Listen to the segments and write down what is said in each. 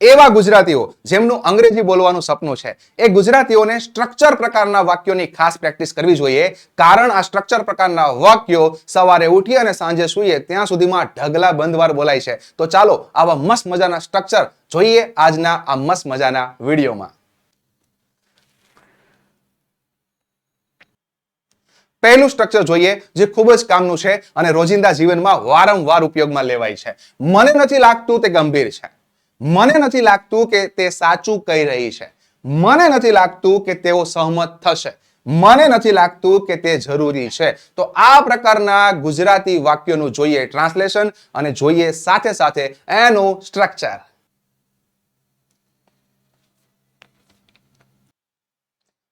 એવા ગુજરાતીઓ જેમનું અંગ્રેજી બોલવાનું સપનું છે, એ ગુજરાતીઓને સ્ટ્રક્ચર પ્રકારના વાક્યોની ખાસ પ્રેક્ટિસ કરવી જોઈએ, કારણ આ સ્ટ્રક્ચર પ્રકારના વાક્યો સવારે ઉઠી અને સાંજે સૂઈએ ત્યાં સુધીમાં ઢગલા બંધવાર બોલાય છે. તો ચાલો આવા મસ્ત મજાના સ્ટ્રક્ચર જોઈએ આજના આ મસ્ત મજાના વિડીયોમાં. પહેલું સ્ટ્રક્ચર જોઈએ જે ખૂબ જ કામનું છે અને રોજિંદા જીવનમાં વારંવાર ઉપયોગમાં લેવાય છે. મને નથી લાગતું તે ગંભીર છે. મને નથી લાગતું કે તે સાચું કહી રહી છે. મને નથી લાગતું કે તેઓ સહમત થશે. મને નથી લાગતું કે તે જરૂરી છે. તો આ પ્રકારના ગુજરાતી વાક્યોનું જોઈએ ટ્રાન્સલેશન અને જોઈએ સાથે સાથે એનું સ્ટ્રક્ચર.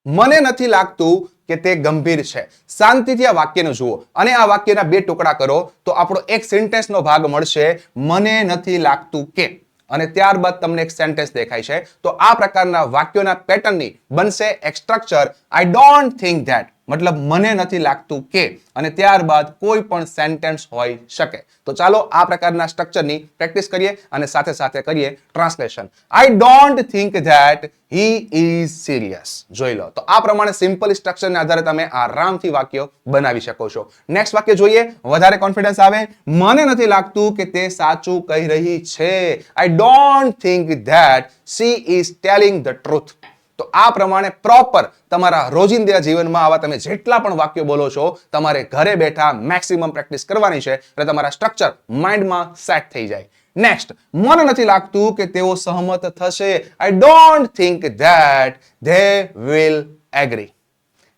મને નથી લાગતું કે તે ગંભીર છે. શાંતિથી આ વાક્યને જુઓ અને આ વાક્યના બે ટુકડા કરો તો આપણો એક સેન્ટેન્સનો ભાગ મળશે મને નથી લાગતું કે, અને ત્યારબાદ તમને એક સેન્ટેન્સ દેખાય છે. તો આ પ્રકારના વાક્યોના પેટર્નની બનશે એક structure I don't think that, મતલબ મને નથી લાગતું કે, અને ત્યારબાદ કોઈ પણ સેન્ટેન્સ હોઈ શકે. તો ચાલો આ પ્રકારના સ્ટ્રક્ચરની પ્રેક્ટિસ કરીએ અને સાથે સાથે કરીએ translation. I don't think that he is serious. જોઈ લો તો આ પ્રમાણે સિમ્પલ સ્ટ્રક્ચરને આધારે તમે આરામથી વાક્યો બનાવી શકો છો. નેક્સ્ટ વાક્ય જોઈએ, વધારે કોન્ફિડન્સ આવે. મને નથી લાગતું કે તે સાચું કહી રહી છે. I don't think that she is telling the truth. તો આ પ્રમાણે પ્રોપર તમારા રોજિંદા જીવનમાં આવા તમે જેટલા પણ વાક્યો બોલો છો તમારે ઘરે બેઠા મેક્સિમમ પ્રેક્ટિસ કરવાની છે એટલે તમારા સ્ટ્રક્ચર માઇન્ડમાં સેટ થઈ જાય. નેક્સ્ટ, મને નથી લાગતું કે તેઓ સહમત થશે. I don't think that they will agree.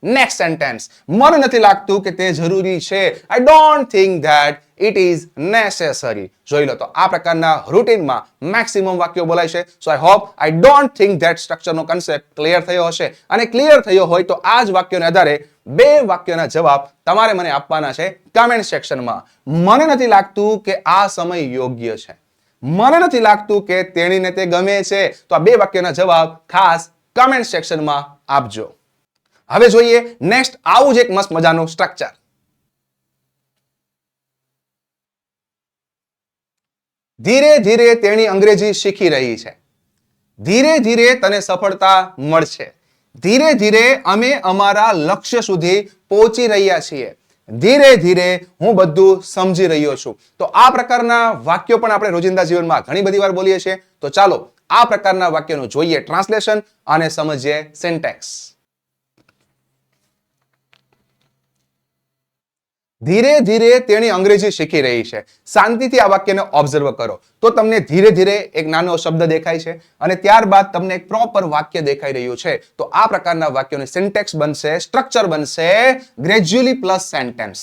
Next sentence, મને નથી લાગતું કે તે જરૂરી છે. I don't think that it is necessary. જોઈ લો તો આ પ્રકારના રૂટીનમાં મેક્સિમમ વાક્યો બોલાય છે. So I hope I don't think that સ્ટ્રક્ચરનો કન્સેપ્ટ ક્લિયર થયો હશે, અને ક્લિયર થયો હોય તો આ જ વાક્યોને આધારે બે વાક્યોના જવાબ તમારે મને આપવાના છે કમેન્ટ સેક્શનમાં. મને નથી લાગતું કે આ સમય યોગ્ય છે. મને નથી લાગતું કે તેણીને તે ગમે છે. તો આ બે વાક્યોના જવાબ ખાસ કમેન્ટ સેક્શનમાં આપજો. હવે જોઈએ નેક્સ્ટ આવું જ એક મસ્ત મજાનું સ્ટ્રક્ચર. ધીરે ધીરે તેણી અંગ્રેજી શીખી રહી છે. ધીરે ધીરે તને સફળતા મળશે. ધીરે ધીરે અમે અમારા લક્ષ્ય સુધી પહોંચી રહ્યા છીએ. ધીરે ધીરે હું બધું સમજી રહ્યો છું. તો આ પ્રકારના વાક્યો પણ આપણે રોજિંદા જીવનમાં ઘણી બધી વાર બોલીએ છીએ. તો ચાલો આ પ્રકારના વાક્યનું જોઈએ ટ્રાન્સલેશન અને સમજીએ સિન્ટેક્સ. ધીરે ધીરે તેણી અંગ્રેજી શીખી રહી છે. શાંતિથી આ વાક્યને ઓબ્ઝર્વ કરો તો તમને ધીરે ધીરે એક નાનો શબ્દ દેખાય છે અને ત્યારબાદ તમને એક પ્રોપર વાક્ય દેખાઈ રહ્યું છે. તો આ પ્રકારના વાક્યોની સિન્ટેક્સ બનશે, સ્ટ્રક્ચર બનશે ગ્રેજ્યુઅલી પ્લસ સેન્ટેન્સ.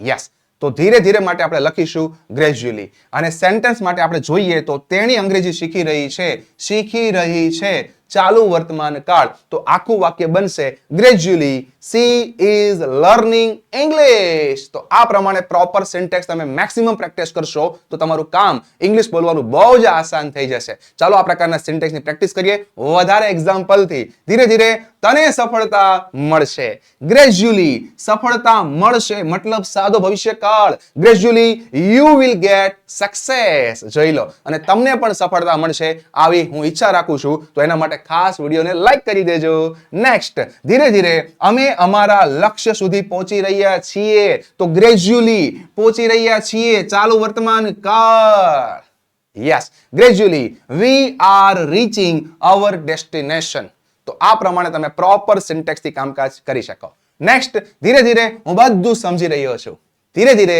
યસ, તો ધીરે ધીરે માટે આપણે લખીશું ગ્રેજ્યુઅલી, અને સેન્ટેન્સ માટે આપણે જોઈએ તો તેણી અંગ્રેજી શીખી રહી છે. શીખી રહી છે ચાલુ વર્તમાન કાળ. તો આખું વાક્ય બનશે gradually she is learning English. તો આ પ્રમાણે પ્રોપર સિન્ટેક્સ તમે મેક્સિમમ પ્રેક્ટિસ કરશો તો તમારું કામ ઇંગ્લિશ બોલવાનું બહુ જ આસાન થઈ જશે. ચાલો આ પ્રકારના સિન્ટેક્સની પ્રેક્ટિસ કરીએ વધારે એક્ઝામ્પલથી. ધીરે ધીરે તને સફળતા મળશે. ગ્રેજ્યુઅલી સફળતા મળશે મતલબ સાદો ભવિષ્યકાળ. Gradually you will get success. જોઈ લો, અને તમને પણ સફળતા મળશે આવી હું ઈચ્છા રાખું છું. તો એના માટે ખાસ વિડીયોને લાઈક કરી દેજો. નેક્સ્ટ, ધીરે ધીરે અમે અમારા લક્ષ્ય સુધી પહોંચી રહ્યા છીએ. તો ગ્રેજ્યુઅલી પહોંચી રહ્યા છીએ ચાલુ વર્તમાન કાળ. Yes, gradually we are reaching our destination. તો આ પ્રમાણે તમે પ્રોપર સિન્ટેક્સથી કામકાજ કરી શકો. નેક્સ્ટ, ધીરે ધીરે હું બધું સમજી રહ્યો છું. ધીરે ધીરે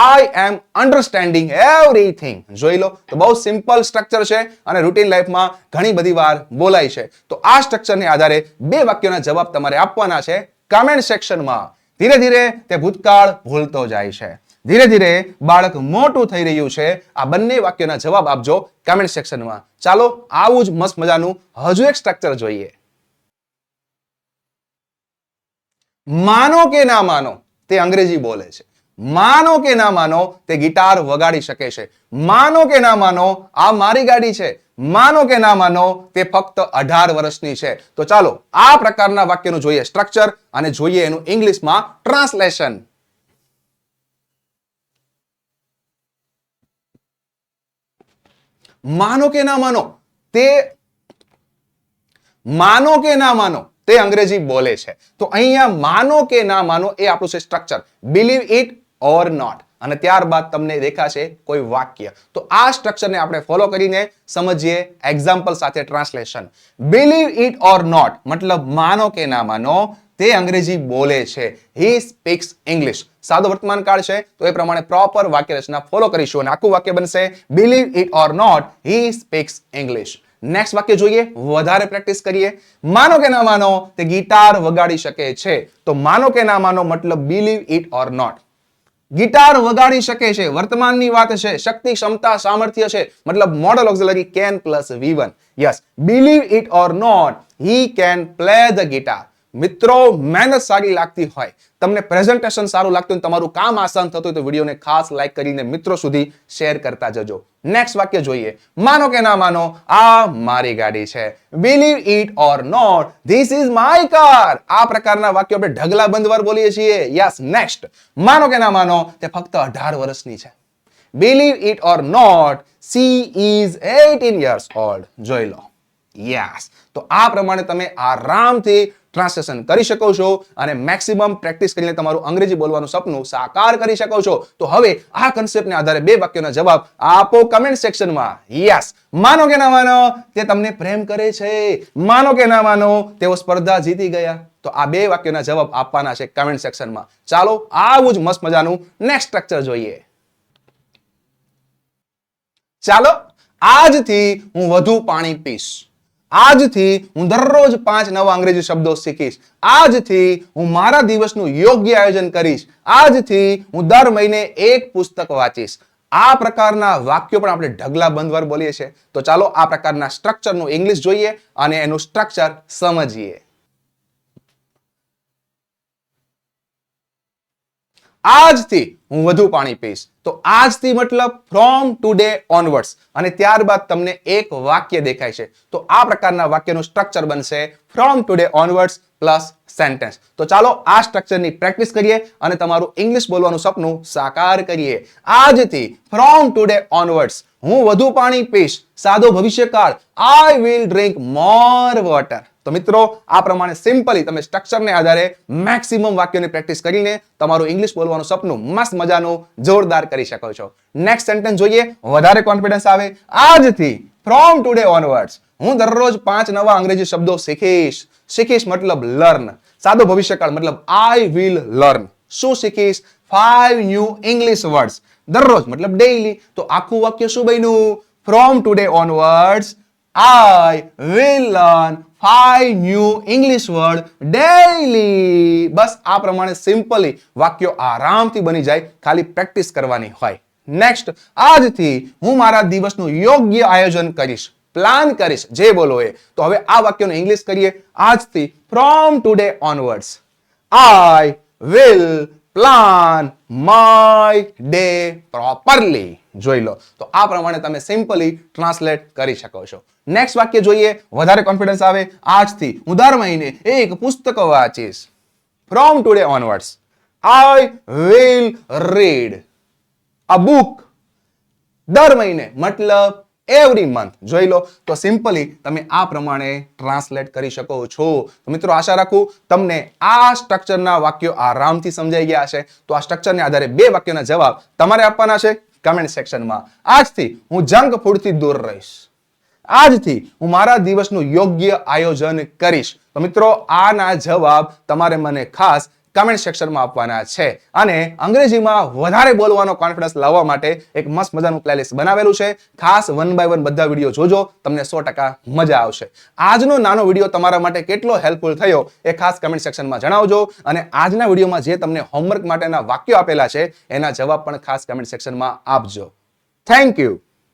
આઈ એમ અન્ડરસ્ટેન્ડિંગ એવરીથિંગ. જોઈ લો તો બહુ સિમ્પલ સ્ટ્રક્ચર છે અને રૂટીન લાઈફમાં ઘણી બધી વાર બોલાય છે. તો આ સ્ટ્રક્ચરને આધારે બે વાક્યોના જવાબ તમારે આપવાના છે કમેન્ટ સેક્શનમાં. ધીરે ધીરે તે ભૂતકાળ ભૂલતો જાય છે. ધીરે ધીરે બાળક મોટું થઈ રહ્યું છે. આ બંને વાક્યોના જવાબ આપજો કમેન્ટ સેક્શનમાં. ચાલો આવું જ મસ્ત મજાનું હજુ એક સ્ટ્રક્ચર જોઈએ. માનો કે ના માનો તે અંગ્રેજી બોલે છે. માનો કે ના માનો તે ગિટાર વગાડી શકે છે. માનો કે ના માનો આ મારી ગાડી છે. માનો કે ના માનો તે ફક્ત 18 વર્ષની છે. તો ચાલો આ પ્રકારના વાક્યનું જોઈએ સ્ટ્રક્ચર અને જોઈએ એનું ઇંગ્લિશમાં ટ્રાન્સલેશન. માનો કે ના માનો તે માનો કે ના માનો તે અંગ્રેજી બોલે છે. તો અહીંયા માનો કે ના માનો એ આપણું છે structure. Believe it or not. અને ત્યારબાદ તમને દેખાશે કોઈ વાક્ય. તો આ સ્ટ્રક્ચરને આપણે ફોલો કરીને સમજીએ એક્ઝામ્પલ સાથે translation. Believe it or not મતલબ માનો કે ના માનો તે અંગ્રેજી બોલે છે. He speaks English. સાદો વર્તમાન કાળ છે તો એ પ્રમાણે પ્રોપર વાક્ય રચના ફોલો કરીશું અને આખું વાક્ય બનશે believe it or not he speaks English. Next વાક્ય જોઈએ, વધારે પ્રેક્ટિસ કરીએ. માનો કે ના માનો તે ગિટાર વગાડી શકે છે. તો માનો કે ના માનો મતલબ believe it or not. Guitar વગાડી શકે છે, વર્તમાનની વાત છે, શક્તિ, ક્ષમતા, સામર્થ્ય છે, મતલબ modal auxiliary can plus V1. Yes, believe it or not he can play the guitar. મિત્રો, મહેનત સારી લાગતી હોય, તમને પ્રેઝન્ટેશન સારું લાગતું હોય, તમારું કામ આસાન થતું હોય તો વિડીયોને ખાસ લાઈક કરીને મિત્રો સુધી શેર કરતા જજો. નેક્સ્ટ વાક્ય જોઈએ, માનો કે ના માનો આ મારી ગાડી છે. Believe it or not this is my car. આ પ્રકારના વાક્યો આપણે ઢગલા બંધવાર બોલીએ છીએ. યસ, નેક્સ્ટ, માનો કે ના માનો તે ફક્ત 18 વર્ષની છે. Believe it or not she is 18 years old. જોઈ લો. યસ, તો આ પ્રમાણે તમે આરામથી ટ્રાન્સલેશન કરી શકો છો અને મેક્સિમમ પ્રેક્ટિસ કરીને તમારું અંગ્રેજી બોલવાનું સપનું સાકાર કરી શકો છો. તો હવે આ કન્સેપ્ટને આધારે 2 વાક્યોના જવાબ આપો કમેન્ટ સેક્શનમાં. યસ, માનો કે ના માનો તે તમને પ્રેમ કરે છે. માનો કે ના માનો તેઓ સ્પર્ધા જીતી ગયા. તો આ 2 વાક્યોના જવાબ આપવાના છે કમેન્ટ સેક્શનમાં. ચાલો આવું જ મસ્ત મજાનું નેક્સ્ટ સ્ટ્રક્ચર જોઈએ. ચાલો, આજથી હું વધુ પાણી પીશ. આજથી હું દરરોજ 5 નવા અંગ્રેજી શબ્દો શીખીશ. આજથી હું મારા દિવસનું યોગ્ય આયોજન કરીશ. આજથી હું દર મહિને 1 પુસ્તક વાંચીશ. આ પ્રકારના વાક્યો પણ આપણે ઢગલા બંધવાર બોલીએ છીએ. તો ચાલો આ પ્રકારના સ્ટ્રક્ચરનું ઇંગ્લિશ જોઈએ અને એનું સ્ટ્રક્ચર સમજીએ. આજથી હું વધુ પાણી પીશ. તો આજથી મતલબ ફ્રોમ ટુડે ઓનવર્ડ્સ અને ત્યારબાદ તમને એક વાક્ય દેખાય છે. તો આ પ્રકારના વાક્યનું સ્ટ્રક્ચર બનશે from today onwards plus sentence. તો ચાલો આ સ્ટ્રક્ચરની પ્રેક્ટિસ કરીએ અને તમારું ઇંગ્લિશ બોલવાનું સપનું સાકાર કરીએ. આજથી ફ્રોમ ટુડે ઓનવર્ડ્સ હું વધુ પાણી પીશ. સાદો ભવિષ્યકાળ I will drink more water. તો મિત્રો, આ પ્રમાણે સિમ્પલી તમે સ્ટ્રક્ચરને આધારે મેક્સિમમ વાક્યોની પ્રેક્ટિસ કરીને તમારું ઇંગ્લિશ બોલવાનું સપનું મસ્ત મજાનું જોરદાર કરી શકો છો. નેક્સ્ટ સેન્ટેન્સ જોઈએ, વધારે કોન્ફિડન્સ આવે. આજથી ફ્રોમ ટુડે ઓનવર્ડ્સ હું દરરોજ 5 નવા અંગ્રેજી શબ્દો શીખીશ. શીખીશ મતલબ લર્ન. સાદો ભવિષ્યકાળ મતલબ આઈ વિલ લર્ન. શું શીખીશ? 5 ન્યૂ ઇંગ્લિશ વર્ડ્સ. દરરોજ મતલબ ડેઈલી. તો આખું વાક્ય શું બન્યું? From today onwards I will learn 5 new English word daily. બસ આ પ્રમાણે સિમ્પલી વાક્યો આરામથી બની જાય, ખાલી પ્રેક્ટિસ કરવાની હોય. નેક્સ્ટ, આજથી હું મારા દિવસનું યોગ્ય આયોજન કરીશ. પ્લાન કરીશ, જે બોલો એ. તો હવે આ વાક્યનું ઇંગ્લિશ કરીએ. આજથી from today onwards I will plan my day properly. જોઈ લો. તો આ પ્રમાણે તમે સિમ્પલી ટ્રાન્સલેટ કરી શકો છો. નેક્સ્ટ વાક્ય જોઈએ, વધારે કોન્ફિડન્સ આવે. આજથી હું દર મહિને 1 પુસ્તક વાંચીશ. From today onwards I will read a book. દર મહિને મતલબ એવરી મંથ. જોઈ લો. તો સિમ્પલી તમે આ પ્રમાણે ટ્રાન્સલેટ કરી શકો છો. તો મિત્રો, આશા રાખું તમને આ સ્ટ્રક્ચરના વાક્યો આરામથી સમજાઈ ગયા હશે. તો આ સ્ટ્રક્ચરને આધારે 2 વાક્યોના જવાબ તમારે આપવાના છે કમેન્ટ સેક્શનમાં. આજથી હું જંક ફૂડથી દૂર રહીશ. આજથી હું મારા દિવસનું યોગ્ય આયોજન કરીશ. તો મિત્રો, આના જવાબ તમારે મને ખાસ કમેન્ટ સેક્શનમાં આપવાના છે. અને અંગ્રેજીમાં વધારે બોલવાનો કોન્ફિડન્સ લાવવા માટે એક મસ્ત મજાનું પ્લેલિસ્ટ બનાવેલું છે. ખાસ 1 by 1 બધા વિડીયો જોજો, તમને 100% મજા આવશે. આજનો નાનો વિડીયો તમારા માટે કેટલો હેલ્પફુલ થયો એ ખાસ કમેન્ટ સેક્શનમાં જણાવજો. અને આજના વિડીયોમાં જે તમને હોમવર્ક માટેના વાક્યો આપેલા છે એના જવાબ પણ ખાસ કમેન્ટ સેક્શનમાં આપજો. Thank you.